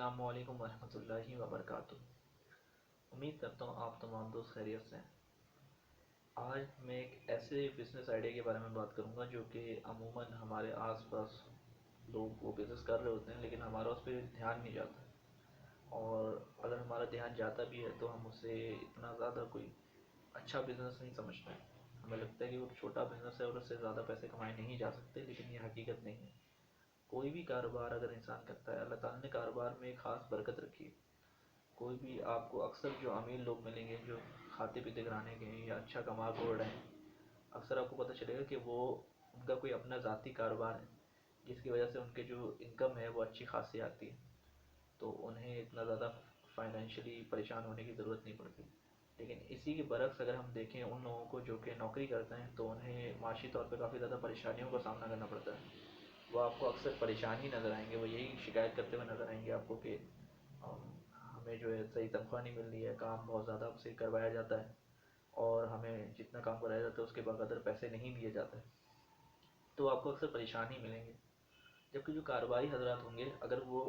अस्सलाम वालेकुम वरहमतुल्लाहि वबरकातुह। उम्मीद करता हूँ आप तमाम दोस्त खैरियत से हैं। आज मैं एक ऐसे बिज़नेस आइडिया के बारे में बात करूँगा जो कि अमूमन हमारे आसपास लोग वो बिज़नेस कर रहे होते हैं, लेकिन हमारा उस पर ध्यान नहीं जाता। और अगर हमारा ध्यान जाता भी है तो हम उसे इतना ज़्यादा कोई अच्छा बिज़नेस नहीं समझते हैं। हमें लगता है कि वो छोटा बिज़नेस है और उससे ज़्यादा पैसे कमाए नहीं जा सकते, लेकिन ये हकीकत नहीं है। कोई भी कारोबार अगर इंसान करता है, अल्लाह ताला ने कारोबार में एक ख़ास बरकत रखी है। कोई भी आपको अक्सर जो अमीर लोग मिलेंगे जो खाते पीते घराने के हैं या अच्छा कमा कोड़ रहे हैं, अक्सर आपको पता चलेगा कि वो उनका कोई अपना ज़ाती कारोबार है जिसकी वजह से उनके जो इनकम है वो अच्छी खासी आती है, तो उन्हें इतना ज़्यादा फाइनेंशियली परेशान होने की ज़रूरत नहीं पड़ती। लेकिन इसी के बरक्स अगर हम देखें उन लोगों को जो कि नौकरी करते हैं, तो उन्हें माशी तौर पर काफ़ी ज़्यादा परेशानियों का सामना करना पड़ता है। वो आपको अक्सर परेशान ही नज़र आएंगे, वो यही शिकायत करते हुए नज़र आएंगे आपको कि हमें जो है सही तनख्वाह नहीं मिल रही है, काम बहुत ज़्यादा हमसे करवाया जाता है और हमें जितना काम कराया जाता है उसके बकदर पैसे नहीं दिए जाते। तो आपको अक्सर परेशान ही मिलेंगे। जबकि जो कारोबारी हजरात होंगे, अगर वो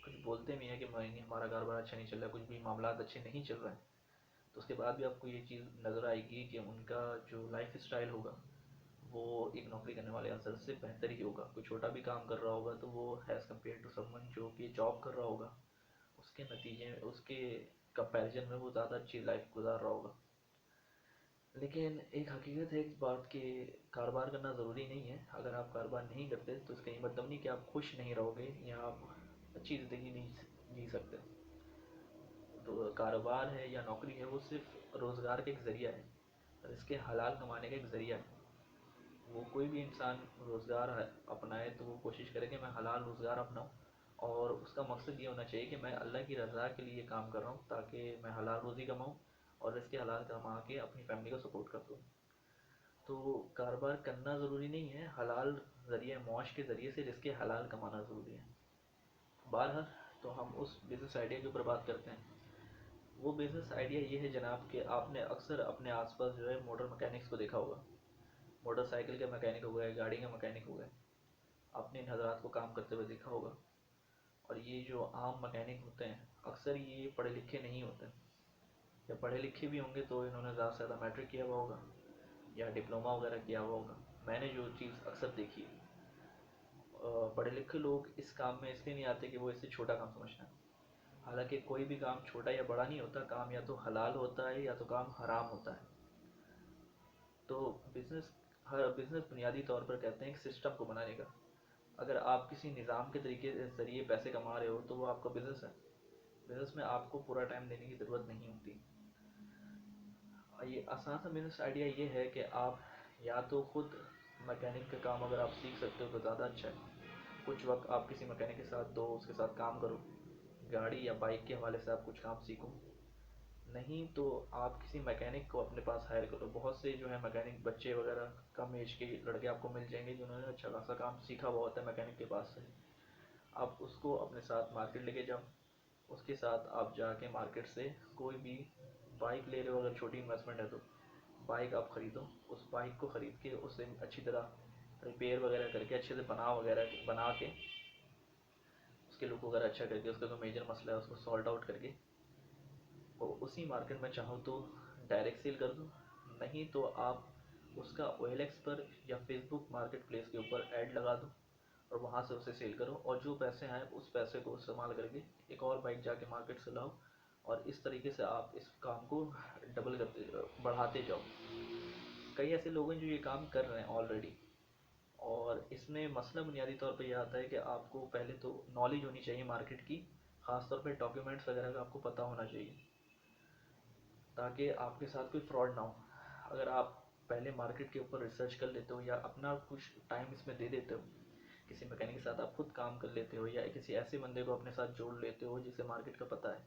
कुछ बोलते भी हैं कि नहीं हमारा कारोबार अच्छा नहीं चल रहा, कुछ भी मामला अच्छे नहीं चल रहे हैं, तो उसके बाद भी आपको ये चीज़ नज़र आएगी कि उनका जो लाइफ स्टाइल होगा वो एक नौकरी करने वाले अफसर से बेहतर ही होगा। कोई छोटा भी काम कर रहा होगा तो वो एज़ कम्पेयर टू समवन जो कि जॉब कर रहा होगा, उसके नतीजे में उसके कंपैरिजन में वो ज़्यादा अच्छी लाइफ गुजार रहा होगा। लेकिन एक हकीकत है इस बात कि कारोबार करना ज़रूरी नहीं है। अगर आप कारोबार नहीं करते तो इसका ये मतलब नहीं कि आप खुश नहीं रहोगे या आप अच्छी ज़िंदगी नहीं जी सकते। तो कारोबार है या नौकरी है वो सिर्फ रोज़गार का एक ज़रिया है, इसके हलाल कमाने का एक ज़रिया है। वो कोई भी इंसान रोज़गार अपनाए तो वो कोशिश करे कि मैं हलाल रोज़गार अपनाऊँ, और उसका मकसद ये होना चाहिए कि मैं अल्लाह की रज़ा के लिए काम कर रहा हूँ ताकि मैं हलाल रोज़ी कमाऊँ और इसके हलाल कमा के अपनी फैमिली को सपोर्ट कर दूँ। तो कारोबार करना ज़रूरी नहीं है, हलाल ज़रिए मौश के ज़रिए से रिज़्क़ हलाल कमाना ज़रूरी है। बहरहाल, तो हम उस बिज़नेस आइडिया के ऊपर बात करते हैं। वो बिज़नेस आइडिया ये है जनाब कि आपने अक्सर अपने आसपास जो है मोटर मैकेनिक्स को देखा होगा। मोटरसाइकिल के मैकेनिक हो गए, गाड़ी के मैकेनिक हो गए, आपने इन हज़रात को काम करते हुए देखा होगा। और ये जो आम मैकेनिक होते हैं अक्सर ये पढ़े लिखे नहीं होते, या पढ़े लिखे भी होंगे तो इन्होंने ज़्यादा से ज़्यादा मैट्रिक किया हुआ होगा या डिप्लोमा वगैरह किया हुआ होगा। मैंने जो चीज़ अक्सर देखी है, पढ़े लिखे लोग इस काम में इसलिए नहीं आते कि वो इससे छोटा काम समझते हैं। हालांकि कोई भी काम छोटा या बड़ा नहीं होता, काम या तो हलाल होता है या तो काम हराम होता है। तो बिज़नेस, हर बिज़नेस बुनियादी तौर पर कहते हैं एक सिस्टम को बनाने का। अगर आप किसी निज़ाम के तरीके ज़रिए पैसे कमा रहे हो तो वो आपका बिज़नेस है। बिज़नेस में आपको पूरा टाइम देने की ज़रूरत नहीं होती। ये आसान सा बिज़नेस आइडिया ये है कि आप या तो खुद मैकेनिक का काम अगर आप सीख सकते हो तो ज़्यादा अच्छा है। कुछ वक्त आप किसी मैकेनिक के साथ दो, उसके साथ काम करो, गाड़ी या बाइक के हवाले से आप कुछ काम सीखो। नहीं तो आप किसी मैकेनिक को अपने पास हायर करो। बहुत से जो है मैकेनिक बच्चे वगैरह कम एज के लड़के आपको मिल जाएंगे जिन्होंने अच्छा खासा काम सीखा हुआ होता है मैकेनिक के पास से। आप उसको अपने साथ मार्केट लेके जाओ, उसके साथ आप जाके मार्केट से कोई भी बाइक ले रहे हो, अगर छोटी इन्वेस्टमेंट है तो बाइक आप ख़रीदो। उस बाइक को ख़रीद के उसे अच्छी तरह रिपेयर वगैरह करके अच्छे से बना के उसके लुक वगैरह अच्छा करके उसका जो मेजर मसला है उसको सॉल्ट आउट करके और उसी मार्केट में चाहो तो डायरेक्ट सेल कर दो। नहीं तो आप उसका OLX पर या फेसबुक मार्केट प्लेस के ऊपर ऐड लगा दो और वहाँ से उसे सेल करो, और जो पैसे आए उस पैसे को इस्तेमाल करके एक और बाइक जाके मार्केट से लाओ, और इस तरीके से आप इस काम को डबल करते बढ़ाते जाओ। कई ऐसे लोग हैं जो ये काम कर रहे हैं ऑलरेडी, और इसमें मसला बुनियादी तौर पे ये आता है कि आपको पहले तो नॉलेज होनी चाहिए मार्केट की, ख़ास तौर पे डॉक्यूमेंट्स वगैरह का आपको पता होना चाहिए ताकि आपके साथ कोई फ्रॉड ना हो। अगर आप पहले मार्केट के ऊपर रिसर्च कर लेते हो या अपना कुछ टाइम इसमें दे देते हो, किसी मैकेनिक के साथ आप खुद काम कर लेते हो या किसी ऐसे बंदे को अपने साथ जोड़ लेते हो जिसे मार्केट का पता है,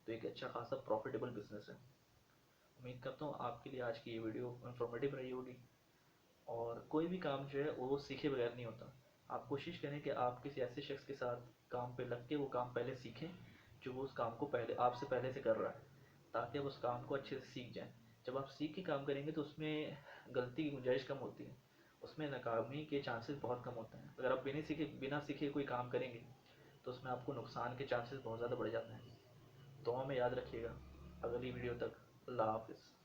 तो एक अच्छा खासा प्रॉफिटेबल बिजनेस है। उम्मीद करता हूँ आपके लिए आज की ये वीडियो इन्फॉर्मेटिव रही होगी। और कोई भी काम जो है वो सीखे बगैर नहीं होता। आप कोशिश करें कि आप किसी ऐसे शख्स के साथ काम पे लग के वो काम पहले सीखें जो वो उस काम को पहले आपसे पहले से कर रहा है, ताकि आप उस काम को अच्छे से सीख जाएं। जब आप सीख के काम करेंगे तो उसमें गलती की गुंजाइश कम होती है, उसमें नाकामी के चांसेस बहुत कम होते हैं। अगर आप बिना सीखे कोई काम करेंगे تو اس میں آپ کو نقصان کے چانسز بہت زیادہ بڑھ جاتے ہیں. دعا میں یاد رکھیے گا. اگلی ویڈیو تک اللہ حافظ.